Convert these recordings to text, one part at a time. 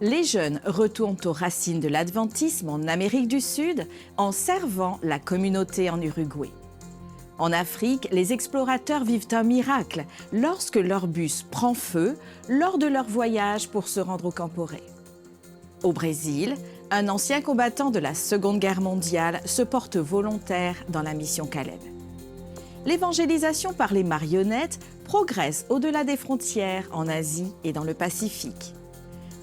Les jeunes retournent aux racines de l'adventisme en Amérique du Sud en servant la communauté en Uruguay. En Afrique, les explorateurs vivent un miracle lorsque leur bus prend feu lors de leur voyage pour se rendre au Camporé. Au Brésil, un ancien combattant de la Seconde Guerre mondiale se porte volontaire dans la mission Caleb. L'évangélisation par les marionnettes progresse au-delà des frontières en Asie et dans le Pacifique.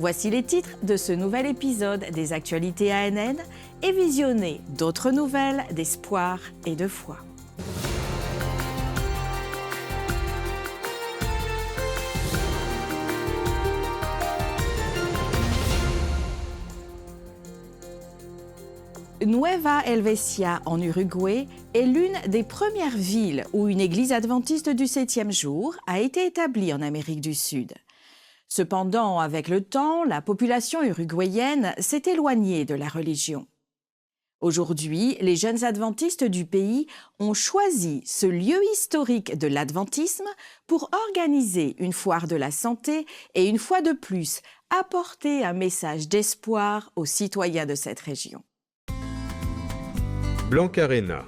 Voici les titres de ce nouvel épisode des Actualités ANN et visionnez d'autres nouvelles d'espoir et de foi. Nueva Helvecia, en Uruguay, est l'une des premières villes où une église adventiste du 7e jour a été établie en Amérique du Sud. Cependant, avec le temps, la population uruguayenne s'est éloignée de la religion. Aujourd'hui, les jeunes adventistes du pays ont choisi ce lieu historique de l'adventisme pour organiser une foire de la santé et une fois de plus, apporter un message d'espoir aux citoyens de cette région. Blancarena,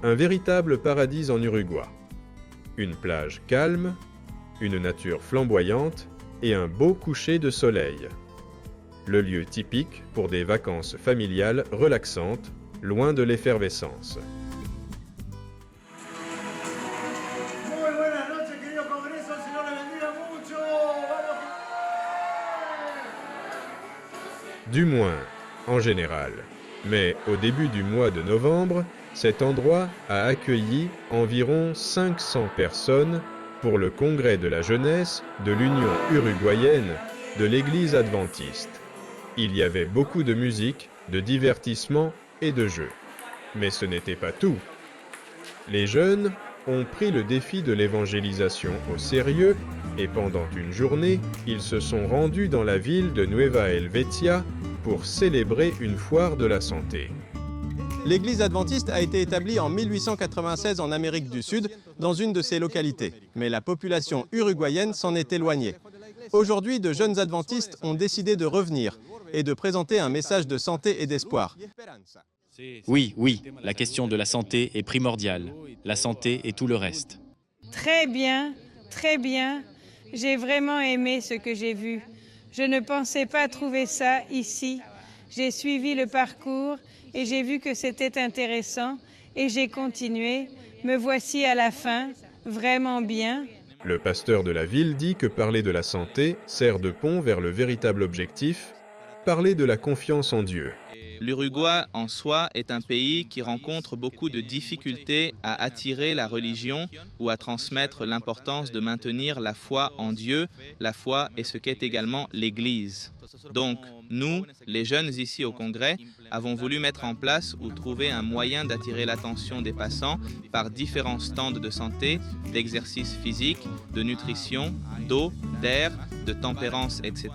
un véritable paradis en Uruguay. Une plage calme, une nature flamboyante et un beau coucher de soleil. Le lieu typique pour des vacances familiales relaxantes, loin de l'effervescence. Du moins, en général. Mais au début du mois de novembre, cet endroit a accueilli environ 500 personnes pour le congrès de la jeunesse de l'Union uruguayenne de l'Église adventiste. Il y avait beaucoup de musique, de divertissement et de jeux. Mais ce n'était pas tout. Les jeunes ont pris le défi de l'évangélisation au sérieux et pendant une journée, ils se sont rendus dans la ville de Nueva Helvecia pour célébrer une foire de la santé. L'Église adventiste a été établie en 1896 en Amérique du Sud, dans une de ses localités. Mais la population uruguayenne s'en est éloignée. Aujourd'hui, de jeunes adventistes ont décidé de revenir et de présenter un message de santé et d'espoir. Oui, la question de la santé est primordiale. La santé et tout le reste. Très bien. J'ai vraiment aimé ce que j'ai vu. Je ne pensais pas trouver ça ici. J'ai suivi le parcours et j'ai vu que c'était intéressant et j'ai continué. Me voici à la fin, vraiment bien. Le pasteur de la ville dit que parler de la santé sert de pont vers le véritable objectif, parler de la confiance en Dieu. L'Uruguay en soi est un pays qui rencontre beaucoup de difficultés à attirer la religion ou à transmettre l'importance de maintenir la foi en Dieu. La foi est ce qu'est également l'Église. Donc, nous, les jeunes ici au Congrès, avons voulu mettre en place ou trouver un moyen d'attirer l'attention des passants par différents stands de santé, d'exercice physique, de nutrition, d'eau, d'air, de tempérance, etc.,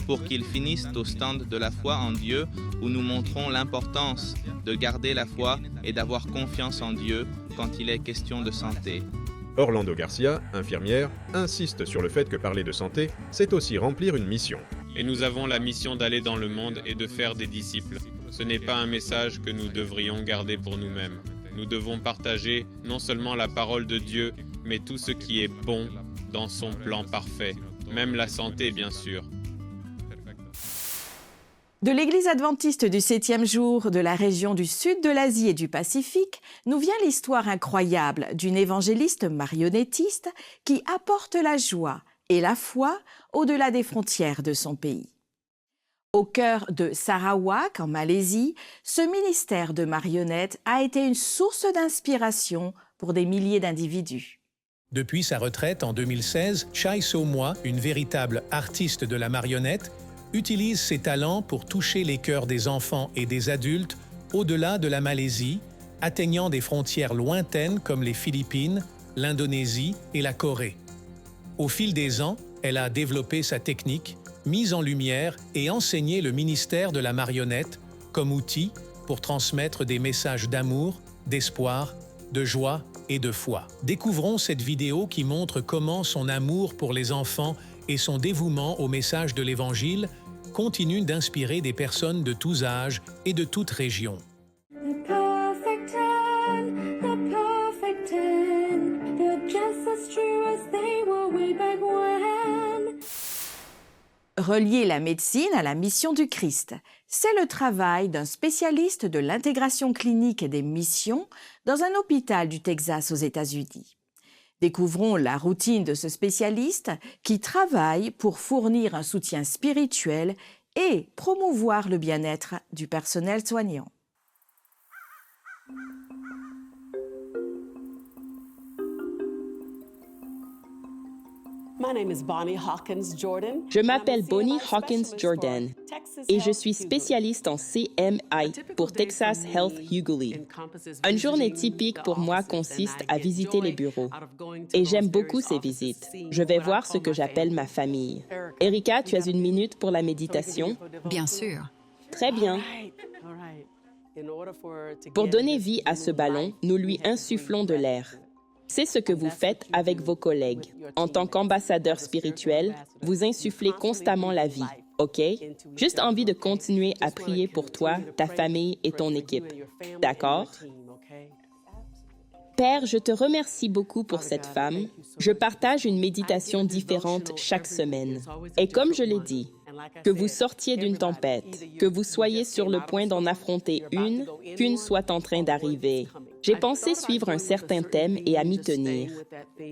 pour qu'ils finissent au stand de la foi en Dieu où nous montrons l'importance de garder la foi et d'avoir confiance en Dieu quand il est question de santé. Orlando Garcia, infirmière, insiste sur le fait que parler de santé, c'est aussi remplir une mission. Et nous avons la mission d'aller dans le monde et de faire des disciples. Ce n'est pas un message que nous devrions garder pour nous-mêmes. Nous devons partager non seulement la parole de Dieu, mais tout ce qui est bon dans son plan parfait, même la santé bien sûr. De l'Église adventiste du 7e jour de la région du sud de l'Asie et du Pacifique, nous vient l'histoire incroyable d'une évangéliste marionnettiste qui apporte la joie et la foi au-delà des frontières de son pays. Au cœur de Sarawak, en Malaisie, ce ministère de marionnettes a été une source d'inspiration pour des milliers d'individus. Depuis sa retraite en 2016, Chai So-moi, une véritable artiste de la marionnette, utilise ses talents pour toucher les cœurs des enfants et des adultes au-delà de la Malaisie, atteignant des frontières lointaines comme les Philippines, l'Indonésie et la Corée. Au fil des ans, elle a développé sa technique, mis en lumière et enseigné le ministère de la marionnette comme outil pour transmettre des messages d'amour, d'espoir, de joie et de foi. Découvrons cette vidéo qui montre comment son amour pour les enfants et son dévouement au message de l'Évangile continue d'inspirer des personnes de tous âges et de toutes régions. The perfect ten, they're just as true as they were way back when. Relier la médecine à la mission du Christ, c'est le travail d'un spécialiste de l'intégration clinique et des missions dans un hôpital du Texas aux États-Unis. Découvrons la routine de ce spécialiste qui travaille pour fournir un soutien spirituel et promouvoir le bien-être du personnel soignant. Je m'appelle Bonnie Hawkins Jordan et je suis spécialiste en CMI pour Texas Health Hughley. Une journée typique pour moi consiste à visiter les bureaux et j'aime beaucoup ces visites. Je vais voir ce que j'appelle ma famille. Erika, tu as une minute pour la méditation? Bien sûr. Très bien. Pour donner vie à ce ballon, nous lui insufflons de l'air. C'est ce que vous faites avec vos collègues. En tant qu'ambassadeur spirituel, vous insufflez constamment la vie, OK? Juste envie de continuer à prier pour toi, ta famille et ton équipe. D'accord? Père, je te remercie beaucoup pour cette femme. Je partage une méditation différente chaque semaine. Et comme je l'ai dit, que vous sortiez d'une tempête, que vous soyez sur le point d'en affronter une, qu'une soit en train d'arriver. J'ai pensé suivre un certain thème et à m'y tenir,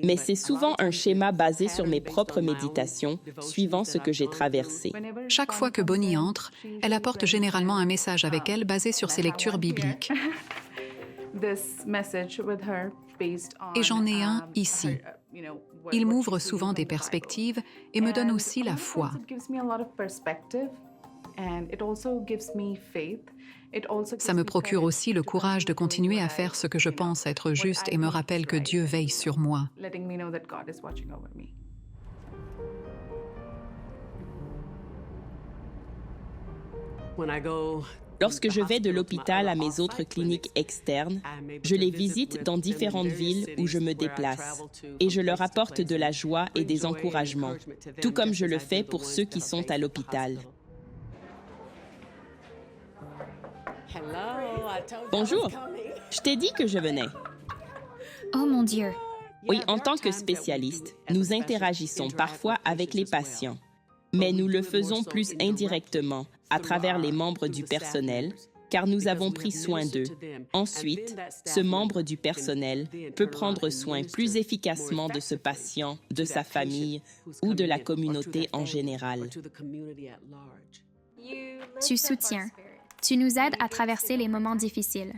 mais c'est souvent un schéma basé sur mes propres méditations, suivant ce que j'ai traversé. Chaque fois que Bonnie entre, elle apporte généralement un message avec elle basé sur ses lectures bibliques. Et j'en ai un ici. Il m'ouvre souvent des perspectives et me donne aussi la foi. Ça me procure aussi le courage de continuer à faire ce que je pense être juste et me rappelle que Dieu veille sur moi. Lorsque je vais de l'hôpital à mes autres cliniques externes, je les visite dans différentes villes où je me déplace et je leur apporte de la joie et des encouragements, tout comme je le fais pour ceux qui sont à l'hôpital. Bonjour, je t'ai dit que je venais. Oh mon Dieu. Oui, en tant que spécialiste, nous interagissons parfois avec les patients, mais nous le faisons plus indirectement à travers les membres du personnel, car nous avons pris soin d'eux. Ensuite, ce membre du personnel peut prendre soin plus efficacement de ce patient, de sa famille ou de la communauté en général. Tu soutiens. Tu nous aides à traverser les moments difficiles.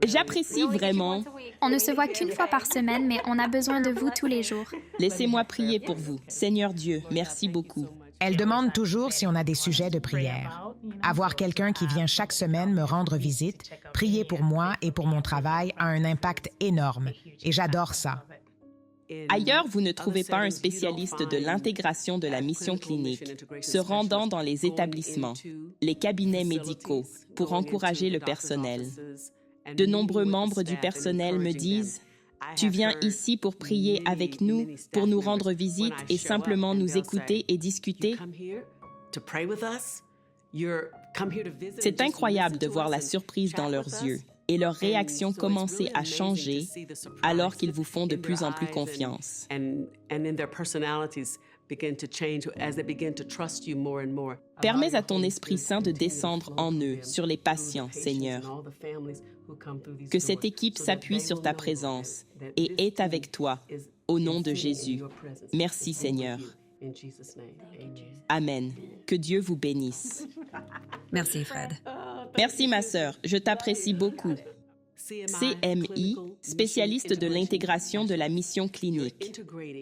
J'apprécie vraiment. On ne se voit qu'une fois par semaine, mais on a besoin de vous tous les jours. Laissez-moi prier pour vous. Seigneur Dieu, merci beaucoup. Elle demande toujours si on a des sujets de prière. Avoir quelqu'un qui vient chaque semaine me rendre visite, prier pour moi et pour mon travail a un impact énorme. Et j'adore ça. Ailleurs, vous ne trouvez pas un spécialiste de l'intégration de la mission clinique se rendant dans les établissements, les cabinets médicaux, pour encourager le personnel. De nombreux membres du personnel me disent « Tu viens ici pour prier avec nous, pour nous rendre visite et simplement nous écouter et discuter ?» C'est incroyable de voir la surprise dans leurs yeux et leur réaction commencer à changer alors qu'ils vous font de plus en plus confiance. Permets à ton Esprit Saint de descendre en eux, sur les patients, Seigneur. Que cette équipe s'appuie sur ta présence et est avec toi, au nom de Jésus. Merci, Seigneur. Amen. Que Dieu vous bénisse. Merci, Fred. Merci, ma sœur. Je t'apprécie beaucoup. CMI, spécialiste de l'intégration de la mission clinique.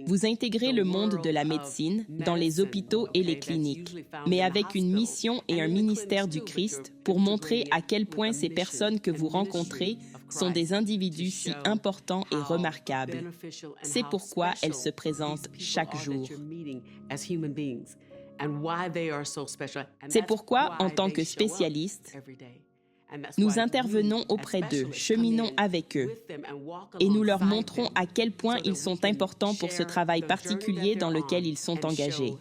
Vous intégrez le monde de la médecine dans les hôpitaux et les cliniques, mais avec une mission et un ministère du Christ pour montrer à quel point ces personnes que vous rencontrez sont des individus si importants et remarquables. C'est pourquoi elles se présentent chaque jour. C'est pourquoi, en tant que spécialiste, Nous intervenons auprès d'eux, cheminons avec eux, et nous leur montrons à quel point ils sont importants pour ce travail particulier dans lequel ils sont engagés.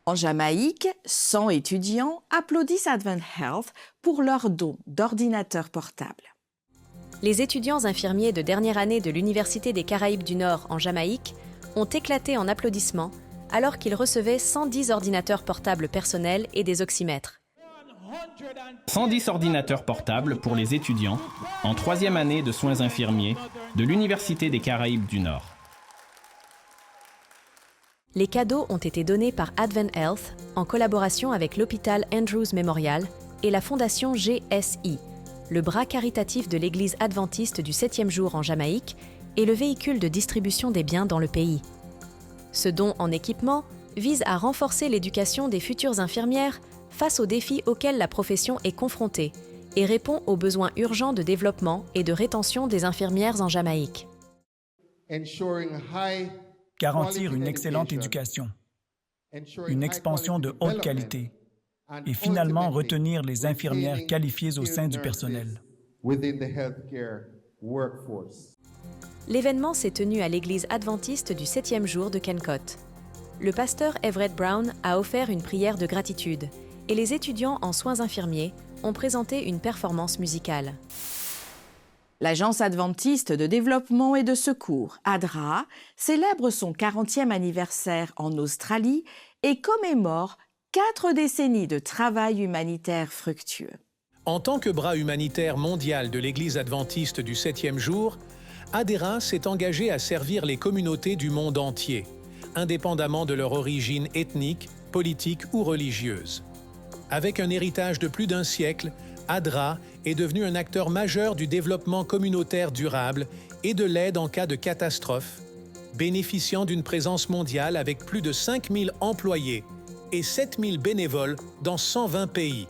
En Jamaïque, 100 étudiants applaudissent Advent Health pour leur don d'ordinateurs portables. Les étudiants infirmiers de dernière année de l'Université des Caraïbes du Nord en Jamaïque ont éclaté en applaudissements alors qu'ils recevaient 110 ordinateurs portables personnels et des oxymètres. 110 ordinateurs portables pour les étudiants en 3e année de soins infirmiers de l'Université des Caraïbes du Nord. Les cadeaux ont été donnés par Advent Health en collaboration avec l'hôpital Andrews Memorial et la fondation GSI, le bras caritatif de l'Église adventiste du 7e jour en Jamaïque et le véhicule de distribution des biens dans le pays. Ce don en équipement vise à renforcer l'éducation des futures infirmières face aux défis auxquels la profession est confrontée et répond aux besoins urgents de développement et de rétention des infirmières en Jamaïque. Garantir une excellente éducation, une expansion de haute qualité et finalement retenir les infirmières qualifiées au sein du personnel. L'événement s'est tenu à l'église adventiste du 7e jour de Kennecott. Le pasteur Everett Brown a offert une prière de gratitude et les étudiants en soins infirmiers ont présenté une performance musicale. L'Agence adventiste de développement et de secours, ADRA, célèbre son 40e anniversaire en Australie et commémore 4 décennies de travail humanitaire fructueux. En tant que bras humanitaire mondial de l'Église adventiste du 7e jour, ADRA s'est engagé à servir les communautés du monde entier, indépendamment de leur origine ethnique, politique ou religieuse. Avec un héritage de plus d'un siècle, ADRA est devenu un acteur majeur du développement communautaire durable et de l'aide en cas de catastrophe, bénéficiant d'une présence mondiale avec plus de 5000 employés et 7000 bénévoles dans 120 pays.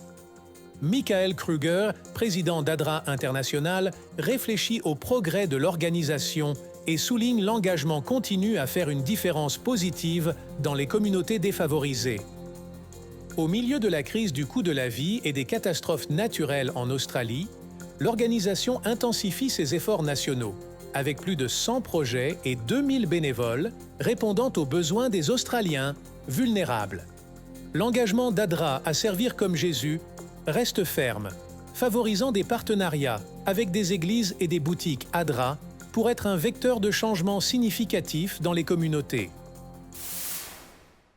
Michael Kruger, président d'ADRA International, réfléchit au progrès de l'organisation et souligne l'engagement continu à faire une différence positive dans les communautés défavorisées. Au milieu de la crise du coût de la vie et des catastrophes naturelles en Australie, l'organisation intensifie ses efforts nationaux, avec plus de 100 projets et 2000 bénévoles répondant aux besoins des Australiens vulnérables. L'engagement d'ADRA à servir comme Jésus reste ferme, favorisant des partenariats avec des églises et des boutiques ADRA pour être un vecteur de changement significatif dans les communautés.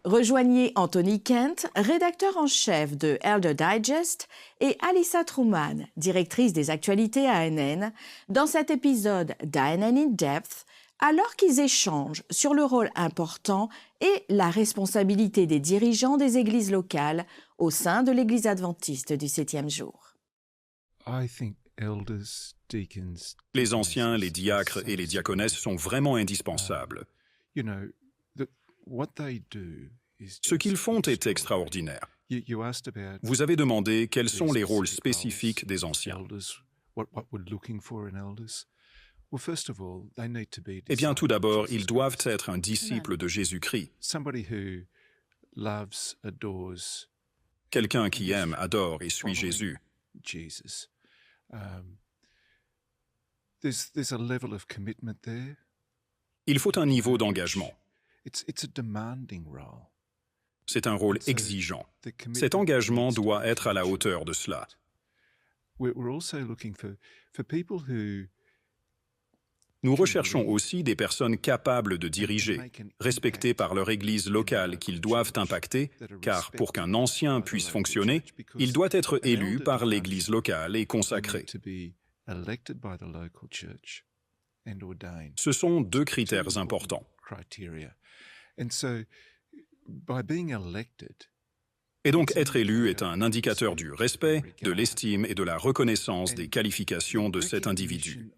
Rejoignez Anthony Kent, rédacteur en chef de Elder Digest, et Alyssa Truman, directrice des actualités ANN, dans cet épisode d'ANN in Depth, alors qu'ils échangent sur le rôle important et la responsabilité des dirigeants des églises locales au sein de l'Église adventiste du 7e jour. Les anciens, les diacres et les diaconesses sont vraiment indispensables. Ce qu'ils font est extraordinaire. Vous avez demandé quels sont les rôles spécifiques des anciens. Eh bien, tout d'abord, ils doivent être un disciple de Jésus-Christ. Quelqu'un qui aime, adore et suit Jésus. Il faut un niveau d'engagement. C'est un rôle exigeant. Cet engagement doit être à la hauteur de cela. Nous recherchons aussi des personnes capables de diriger, respectées par leur église locale qu'ils doivent impacter, car pour qu'un ancien puisse fonctionner, il doit être élu par l'église locale et consacré. Ce sont 2 critères importants. Et donc être élu est un indicateur du respect, de l'estime et de la reconnaissance des qualifications de cet individu.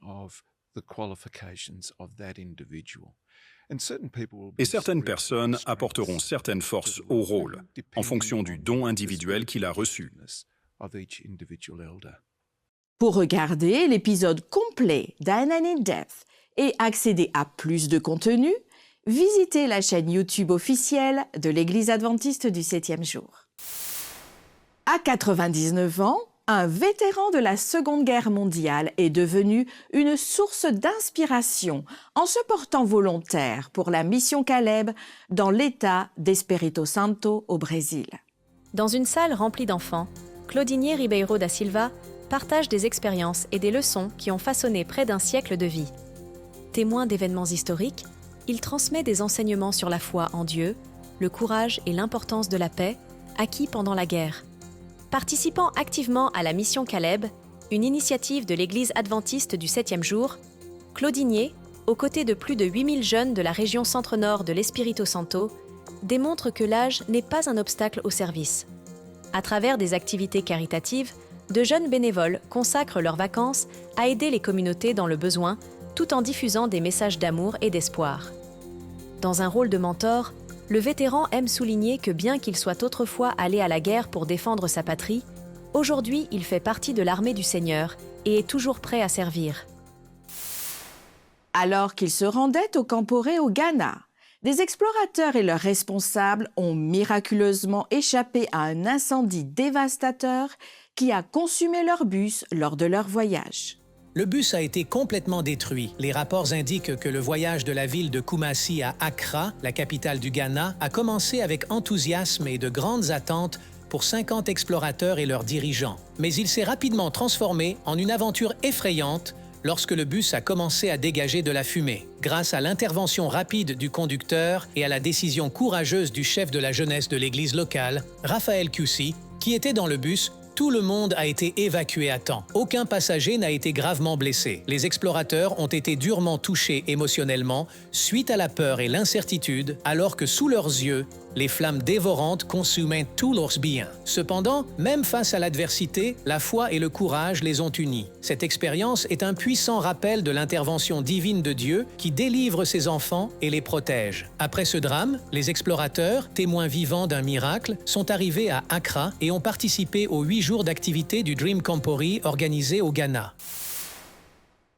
Et certaines personnes apporteront certaines forces au rôle, en fonction du don individuel qu'il a reçu. Pour regarder l'épisode complet d'ANN in Depth et accéder à plus de contenu, visitez la chaîne YouTube officielle de l'Église adventiste du 7e jour. À 99 ans, un vétéran de la Seconde Guerre mondiale est devenu une source d'inspiration en se portant volontaire pour la mission Caleb dans l'État d'Espírito Santo au Brésil. Dans une salle remplie d'enfants, Claudinier Ribeiro da Silva partage des expériences et des leçons qui ont façonné près d'un siècle de vie. Témoin d'événements historiques, il transmet des enseignements sur la foi en Dieu, le courage et l'importance de la paix, acquis pendant la guerre. Participant activement à la mission Caleb, une initiative de l'Église adventiste du 7e jour, Claudinier, aux côtés de plus de 8000 jeunes de la région centre-nord de l'Espírito Santo, démontre que l'âge n'est pas un obstacle au service. À travers des activités caritatives, de jeunes bénévoles consacrent leurs vacances à aider les communautés dans le besoin, tout en diffusant des messages d'amour et d'espoir. Dans un rôle de mentor, le vétéran aime souligner que bien qu'il soit autrefois allé à la guerre pour défendre sa patrie, aujourd'hui il fait partie de l'armée du Seigneur et est toujours prêt à servir. Alors qu'il se rendait au Camporé au Ghana, des explorateurs et leurs responsables ont miraculeusement échappé à un incendie dévastateur qui a consumé leur bus lors de leur voyage. Le bus a été complètement détruit. Les rapports indiquent que le voyage de la ville de Kumasi à Accra, la capitale du Ghana, a commencé avec enthousiasme et de grandes attentes pour 50 explorateurs et leurs dirigeants. Mais il s'est rapidement transformé en une aventure effrayante lorsque le bus a commencé à dégager de la fumée. Grâce à l'intervention rapide du conducteur et à la décision courageuse du chef de la jeunesse de l'église locale, Raphaël Kussi, qui était dans le bus, tout le monde a été évacué à temps. Aucun passager n'a été gravement blessé. Les explorateurs ont été durement touchés émotionnellement suite à la peur et l'incertitude, alors que sous leurs yeux, les flammes dévorantes consumaient tous leurs biens. Cependant, même face à l'adversité, la foi et le courage les ont unis. Cette expérience est un puissant rappel de l'intervention divine de Dieu qui délivre ses enfants et les protège. Après ce drame, les explorateurs, témoins vivants d'un miracle, sont arrivés à Accra et ont participé aux 8 jours d'activité du Dream Campori organisé au Ghana.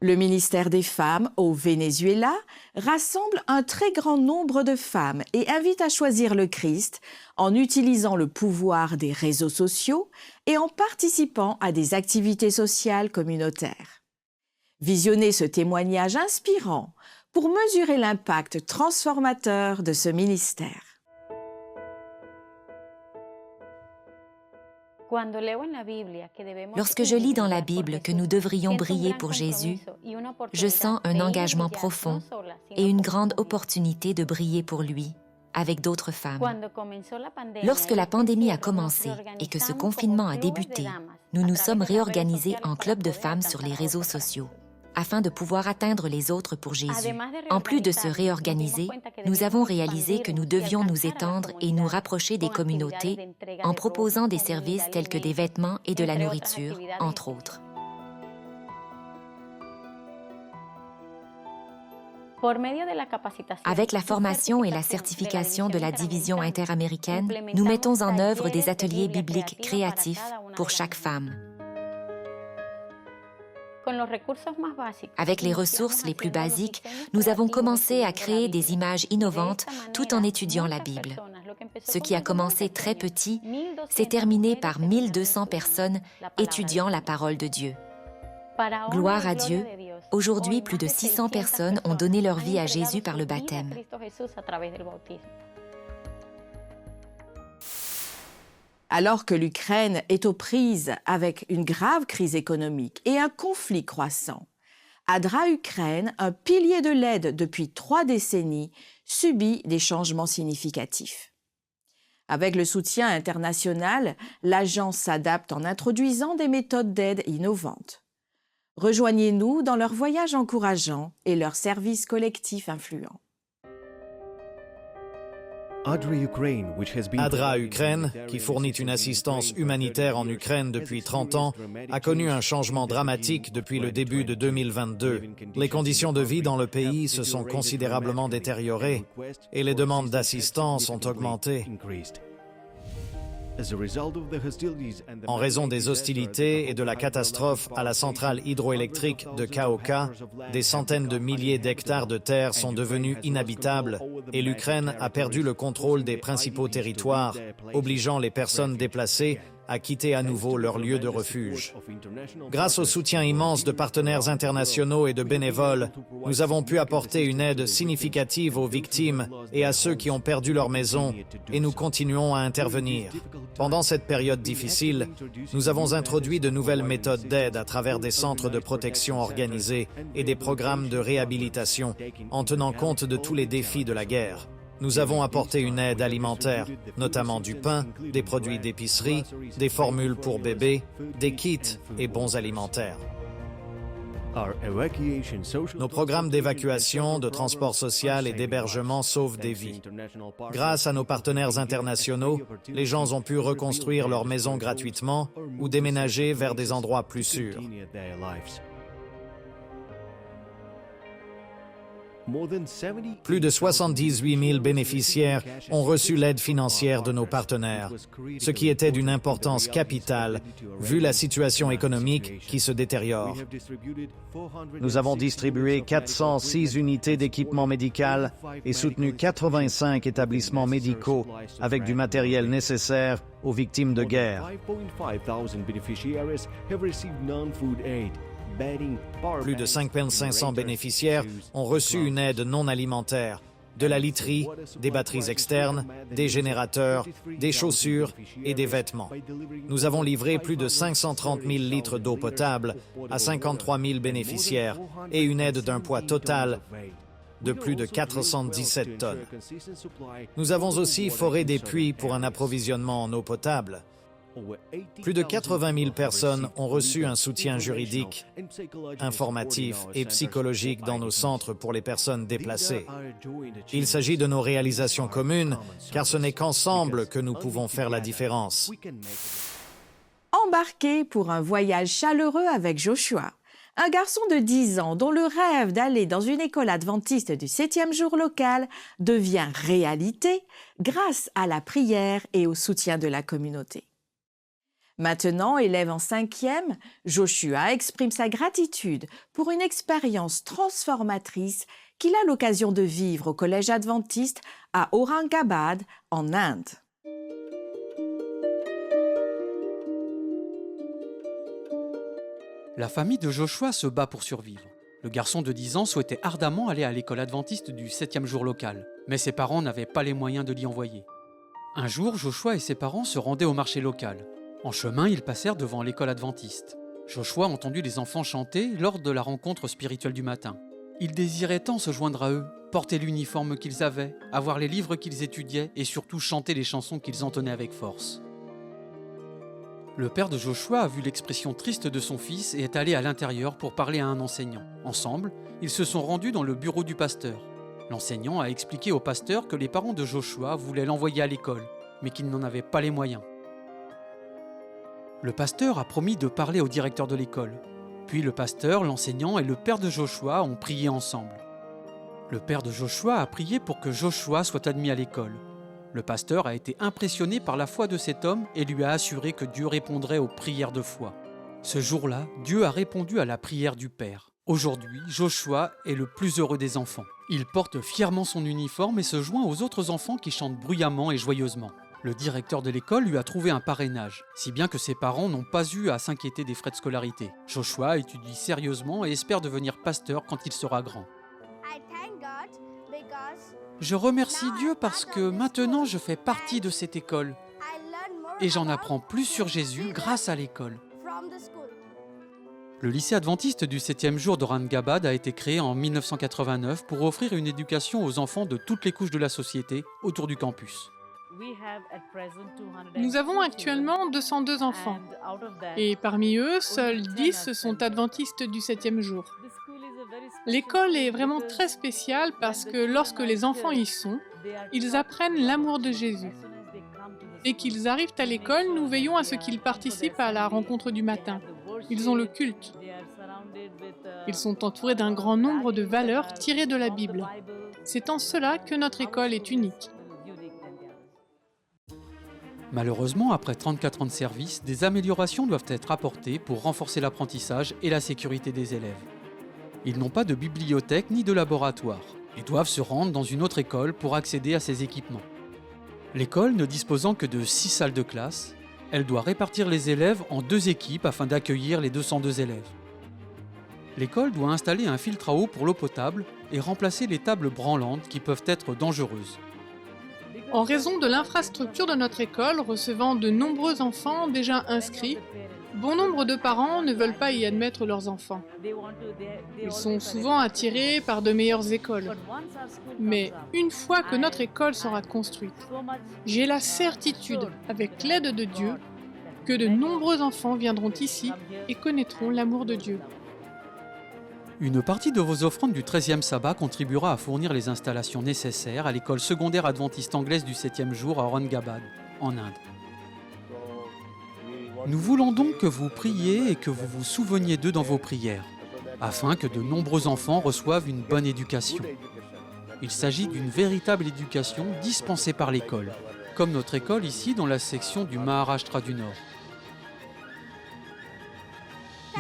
Le ministère des Femmes au Venezuela rassemble un très grand nombre de femmes et invite à choisir le Christ en utilisant le pouvoir des réseaux sociaux et en participant à des activités sociales communautaires. Visionnez ce témoignage inspirant pour mesurer l'impact transformateur de ce ministère. Lorsque je lis dans la Bible que nous devrions briller pour Jésus, je sens un engagement profond et une grande opportunité de briller pour lui, avec d'autres femmes. Lorsque la pandémie a commencé et que ce confinement a débuté, nous nous sommes réorganisés en club de femmes sur les réseaux sociaux, afin de pouvoir atteindre les autres pour Jésus. En plus de se réorganiser, nous avons réalisé que nous devions nous étendre et nous rapprocher des communautés en proposant des services tels que des vêtements et de la nourriture, entre autres. Avec la formation et la certification de la division interaméricaine, nous mettons en œuvre des ateliers bibliques créatifs pour chaque femme. Avec les ressources les plus basiques, nous avons commencé à créer des images innovantes tout en étudiant la Bible. Ce qui a commencé très petit s'est terminé par 1200 personnes étudiant la parole de Dieu. Gloire à Dieu, aujourd'hui plus de 600 personnes ont donné leur vie à Jésus par le baptême. Alors que l'Ukraine est aux prises avec une grave crise économique et un conflit croissant, ADRA Ukraine, un pilier de l'aide depuis 3 décennies, subit des changements significatifs. Avec le soutien international, l'agence s'adapte en introduisant des méthodes d'aide innovantes. Rejoignez-nous dans leur voyage encourageant et leur service collectif influent. ADRA Ukraine, qui fournit une assistance humanitaire en Ukraine depuis 30 ans, a connu un changement dramatique depuis le début de 2022. Les conditions de vie dans le pays se sont considérablement détériorées et les demandes d'assistance ont augmenté. En raison des hostilités et de la catastrophe à la centrale hydroélectrique de Kaoka, des centaines de milliers d'hectares de terre sont devenus inhabitables et l'Ukraine a perdu le contrôle des principaux territoires, obligeant les personnes déplacées à quitter à nouveau leur lieu de refuge. Grâce au soutien immense de partenaires internationaux et de bénévoles, nous avons pu apporter une aide significative aux victimes et à ceux qui ont perdu leur maison, et nous continuons à intervenir. Pendant cette période difficile, nous avons introduit de nouvelles méthodes d'aide à travers des centres de protection organisés et des programmes de réhabilitation, en tenant compte de tous les défis de la guerre. Nous avons apporté une aide alimentaire, notamment du pain, des produits d'épicerie, des formules pour bébés, des kits et bons alimentaires. Nos programmes d'évacuation, de transport social et d'hébergement sauvent des vies. Grâce à nos partenaires internationaux, les gens ont pu reconstruire leur maison gratuitement ou déménager vers des endroits plus sûrs. Plus de 78 000 bénéficiaires ont reçu l'aide financière de nos partenaires, ce qui était d'une importance capitale vu la situation économique qui se détériore. Nous avons distribué 406 unités d'équipement médical et soutenu 85 établissements médicaux avec du matériel nécessaire aux victimes de guerre. Plus de 5 500 bénéficiaires ont reçu une aide non alimentaire, de la literie, des batteries externes, des générateurs, des chaussures et des vêtements. Nous avons livré plus de 530 000 litres d'eau potable à 53 000 bénéficiaires et une aide d'un poids total de plus de 417 tonnes. Nous avons aussi foré des puits pour un approvisionnement en eau potable. Plus de 80 000 personnes ont reçu un soutien juridique, informatif et psychologique dans nos centres pour les personnes déplacées. Il s'agit de nos réalisations communes, car ce n'est qu'ensemble que nous pouvons faire la différence. Embarqué pour un voyage chaleureux avec Joshua, un garçon de 10 ans dont le rêve d'aller dans une école adventiste du 7e jour local devient réalité grâce à la prière et au soutien de la communauté. Maintenant, élève en 5e, Joshua exprime sa gratitude pour une expérience transformatrice qu'il a l'occasion de vivre au collège adventiste à Aurangabad, en Inde. La famille de Joshua se bat pour survivre. Le garçon de 10 ans souhaitait ardemment aller à l'école adventiste du 7e jour local, mais ses parents n'avaient pas les moyens de l'y envoyer. Un jour, Joshua et ses parents se rendaient au marché local. En chemin, ils passèrent devant l'école adventiste. Joshua entendit les enfants chanter lors de la rencontre spirituelle du matin. Il désirait tant se joindre à eux, porter l'uniforme qu'ils avaient, avoir les livres qu'ils étudiaient et surtout chanter les chansons qu'ils entonnaient avec force. Le père de Joshua a vu l'expression triste de son fils et est allé à l'intérieur pour parler à un enseignant. Ensemble, ils se sont rendus dans le bureau du pasteur. L'enseignant a expliqué au pasteur que les parents de Joshua voulaient l'envoyer à l'école, mais qu'ils n'en avaient pas les moyens. Le pasteur a promis de parler au directeur de l'école. Puis le pasteur, l'enseignant et le père de Joshua ont prié ensemble. Le père de Joshua a prié pour que Joshua soit admis à l'école. Le pasteur a été impressionné par la foi de cet homme et lui a assuré que Dieu répondrait aux prières de foi. Ce jour-là, Dieu a répondu à la prière du père. Aujourd'hui, Joshua est le plus heureux des enfants. Il porte fièrement son uniforme et se joint aux autres enfants qui chantent bruyamment et joyeusement. Le directeur de l'école lui a trouvé un parrainage, si bien que ses parents n'ont pas eu à s'inquiéter des frais de scolarité. Joshua étudie sérieusement et espère devenir pasteur quand il sera grand. Je remercie Dieu parce que maintenant je fais partie de cette école et j'en apprends plus sur Jésus grâce à l'école. Le lycée adventiste du 7e jour d'Aurangabad a été créé en 1989 pour offrir une éducation aux enfants de toutes les couches de la société autour du campus. Nous avons actuellement 202 enfants et parmi eux, seuls 10 sont adventistes du 7e jour. L'école est vraiment très spéciale parce que lorsque les enfants y sont, ils apprennent l'amour de Jésus. Dès qu'ils arrivent à l'école, nous veillons à ce qu'ils participent à la rencontre du matin. Ils ont le culte. Ils sont entourés d'un grand nombre de valeurs tirées de la Bible. C'est en cela que notre école est unique. Malheureusement, après 34 ans de service, des améliorations doivent être apportées pour renforcer l'apprentissage et la sécurité des élèves. Ils n'ont pas de bibliothèque ni de laboratoire et doivent se rendre dans une autre école pour accéder à ces équipements. L'école ne disposant que de 6 salles de classe, elle doit répartir les élèves en 2 équipes afin d'accueillir les 202 élèves. L'école doit installer un filtre à eau pour l'eau potable et remplacer les tables branlantes qui peuvent être dangereuses. En raison de l'infrastructure de notre école recevant de nombreux enfants déjà inscrits, bon nombre de parents ne veulent pas y admettre leurs enfants. Ils sont souvent attirés par de meilleures écoles. Mais une fois que notre école sera construite, j'ai la certitude, avec l'aide de Dieu, que de nombreux enfants viendront ici et connaîtront l'amour de Dieu. Une partie de vos offrandes du 13e sabbat contribuera à fournir les installations nécessaires à l'école secondaire adventiste anglaise du 7e jour à Aurangabad, en Inde. Nous voulons donc que vous priez et que vous vous souveniez d'eux dans vos prières, afin que de nombreux enfants reçoivent une bonne éducation. Il s'agit d'une véritable éducation dispensée par l'école, comme notre école ici dans la section du Maharashtra du Nord.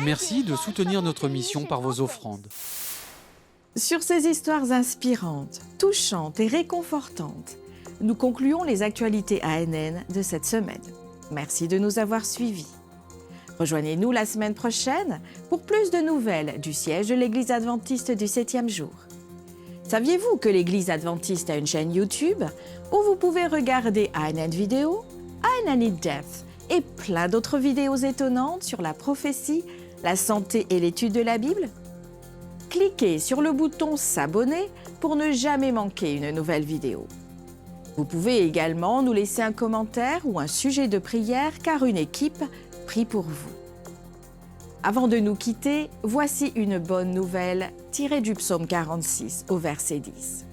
Merci de soutenir notre mission par vos offrandes. Sur ces histoires inspirantes, touchantes et réconfortantes, nous concluons les actualités ANN de cette semaine. Merci de nous avoir suivis. Rejoignez-nous la semaine prochaine pour plus de nouvelles du siège de l'Église adventiste du 7e jour. Saviez-vous que l'Église adventiste a une chaîne YouTube où vous pouvez regarder ANN Vidéo, ANN In Depth et plein d'autres vidéos étonnantes sur la prophétie, la santé et l'étude de la Bible? Cliquez sur le bouton S'abonner pour ne jamais manquer une nouvelle vidéo. Vous pouvez également nous laisser un commentaire ou un sujet de prière car une équipe prie pour vous. Avant de nous quitter, voici une bonne nouvelle tirée du psaume 46 au verset 10.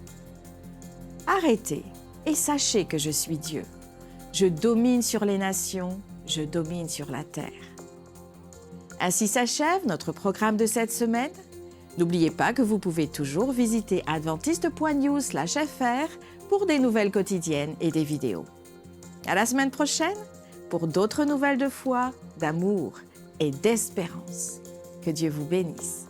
Arrêtez et sachez que je suis Dieu. Je domine sur les nations, je domine sur la terre. Ainsi s'achève notre programme de cette semaine. N'oubliez pas que vous pouvez toujours visiter adventiste.news/fr pour des nouvelles quotidiennes et des vidéos. À la semaine prochaine pour d'autres nouvelles de foi, d'amour et d'espérance. Que Dieu vous bénisse.